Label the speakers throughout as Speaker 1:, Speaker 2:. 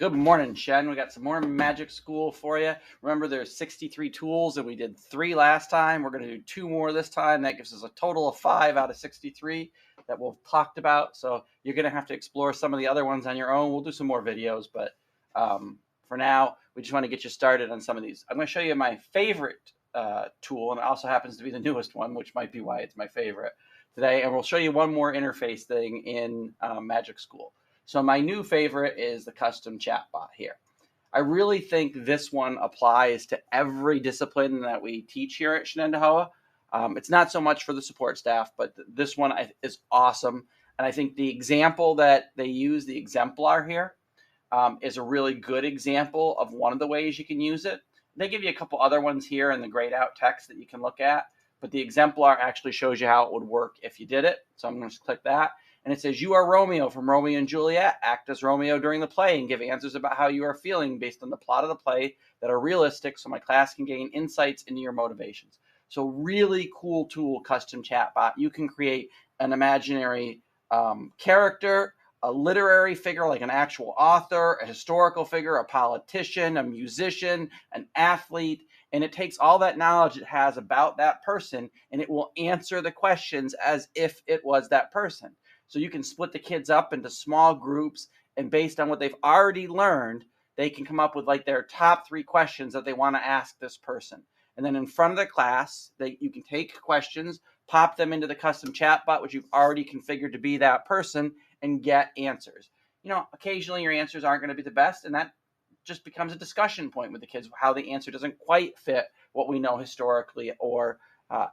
Speaker 1: Good morning, Shen. We got some more Magic School for you. Remember, there's 63 tools, and we did 3 last time. We're going to do 2 more this time. That gives us a total of 5 out of 63 that we've talked about. So you're going to have to explore some of the other ones on your own. We'll do some more videos, but for now, we just want to get you started on some of these. I'm going to show you my favorite tool, and it also happens to be the newest one, which might be why it's my favorite today. And we'll show you one more interface thing in Magic School. So my new favorite is the custom chatbot here. I really think this one applies to every discipline that we teach here at Shenandoah. It's not so much for the support staff, but this one is awesome. And I think the example that they use, the exemplar here, is a really good example of one of the ways you can use it. They give you a couple other ones here in the grayed out text that you can look at, but the exemplar actually shows you how it would work if you did it. So I'm going to click that. And it says, you are Romeo from Romeo and Juliet. Act as Romeo during the play and give answers about how you are feeling based on the plot of the play that are realistic so my class can gain insights into your motivations. So really cool tool, custom chatbot. You can create an imaginary character, a literary figure like an actual author, a historical figure, a politician, a musician, an athlete, and it takes all that knowledge it has about that person and it will answer the questions as if it was that person. So you can split the kids up into small groups, and based on what they've already learned, they can come up with like their top 3 questions that they want to ask this person. And then in front of the class, you can take questions, pop them into the custom chatbot, which you've already configured to be that person, and get answers. You know, occasionally your answers aren't going to be the best, and that just becomes a discussion point with the kids, how the answer doesn't quite fit what we know historically or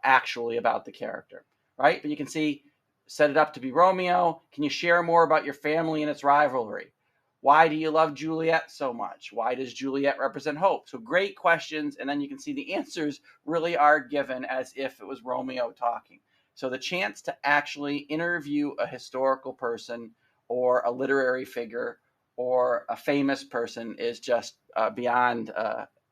Speaker 1: actually about the character, right? But you can see, set it up to be Romeo. Can you share more about your family and its rivalry? Why do you love Juliet so much? Why does Juliet represent hope? So great questions, and then you can see the answers really are given as if it was Romeo talking. So the chance to actually interview a historical person or a literary figure or a famous person is just beyond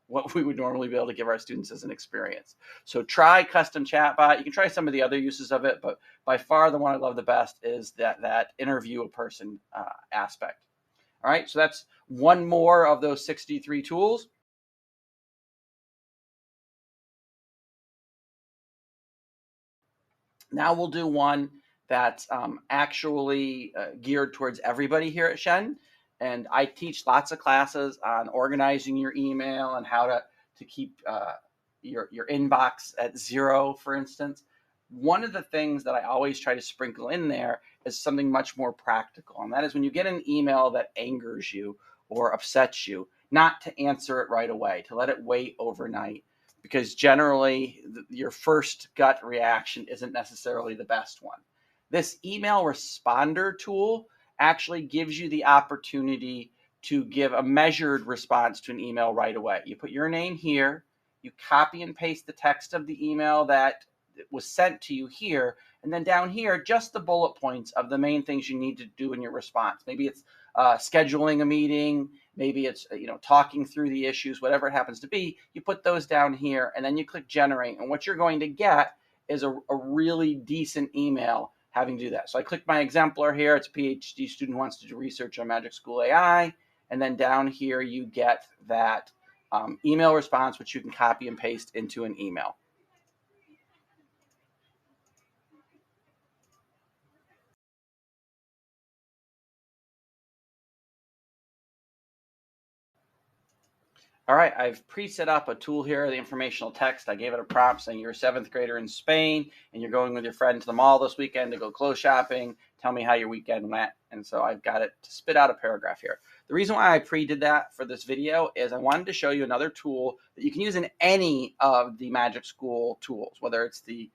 Speaker 1: what we would normally be able to give our students as an experience. So try custom chatbot. You can try some of the other uses of it, but by far the one I love the best is that interview a person aspect. All right, so that's one more of those 63 tools. Now we'll do one that's actually geared towards everybody here at Shen. And I teach lots of classes on organizing your email and how to keep your inbox at 0, for instance. One of the things that I always try to sprinkle in there is something much more practical. And that is when you get an email that angers you or upsets you, not to answer it right away, to let it wait overnight. Because generally your first gut reaction isn't necessarily the best one. This email responder tool actually gives you the opportunity to give a measured response to an email right away. You put your name here, you copy and paste the text of the email that was sent to you here, and then down here, just the bullet points of the main things you need to do in your response. Maybe it's scheduling a meeting, maybe it's talking through the issues, whatever it happens to be. You put those down here, and then you click generate, and what you're going to get is a really decent email having to do that. So I click my exemplar here. It's a PhD student who wants to do research on MagicSchool.ai, and then down here you get that email response, which you can copy and paste into an email. All right, I've pre-set up a tool here, the informational text. I gave it a prompt saying you're a 7th grader in Spain and you're going with your friend to the mall this weekend to go clothes shopping. Tell me how your weekend went. And so I've got it to spit out a paragraph here. The reason why I pre-did that for this video is I wanted to show you another tool that you can use in any of the Magic School tools, whether it's the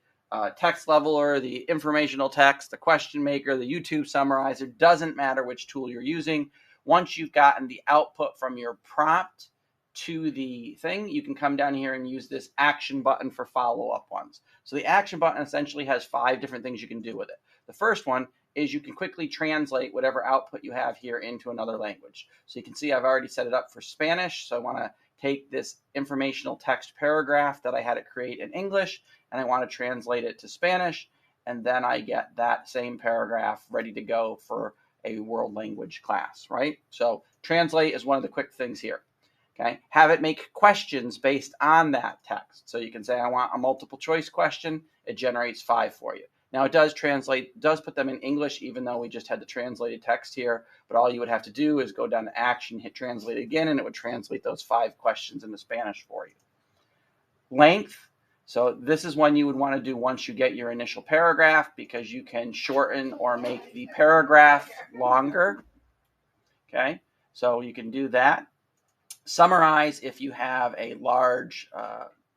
Speaker 1: text leveler, the informational text, the question maker, the YouTube summarizer. Doesn't matter which tool you're using. Once you've gotten the output from your prompt to the thing, you can come down here and use this action button for follow-up ones. So the action button essentially has 5 different things you can do with it. The first one is you can quickly translate whatever output you have here into another language. So you can see I've already set it up for Spanish. So I want to take this informational text paragraph that I had it create in English, and I want to translate it to Spanish, and then I get that same paragraph ready to go for a world language class, right? So Translate is one of the quick things here. Okay, have it make questions based on that text. So you can say, I want a multiple choice question. It generates 5 for you. Now it does translate, does put them in English, even though we just had the translated text here. But all you would have to do is go down to action, hit translate again, and it would translate those 5 questions into Spanish for you. Length. So this is one you would want to do once you get your initial paragraph, because you can shorten or make the paragraph longer. Okay, so you can do that. Summarize, if you have a large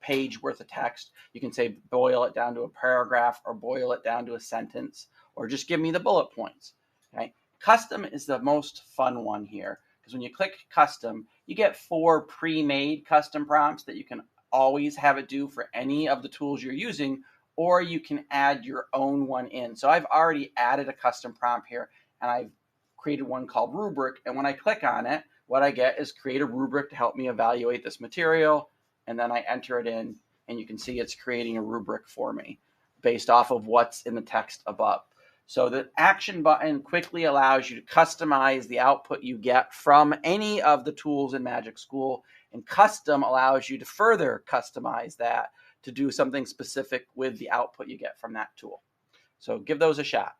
Speaker 1: page worth of text, you can say boil it down to a paragraph, or boil it down to a sentence, or just give me the bullet points. Okay. Custom is the most fun one here, because when you click custom, you get 4 pre-made custom prompts that you can always have it do for any of the tools you're using, or you can add your own one in. So I've already added a custom prompt here, and I've created one called rubric, and when I click on it, what I get is create a rubric to help me evaluate this material, and then I enter it in, and you can see it's creating a rubric for me based off of what's in the text above. So the action button quickly allows you to customize the output you get from any of the tools in Magic School, and custom allows you to further customize that to do something specific with the output you get from that tool. So give those a shot.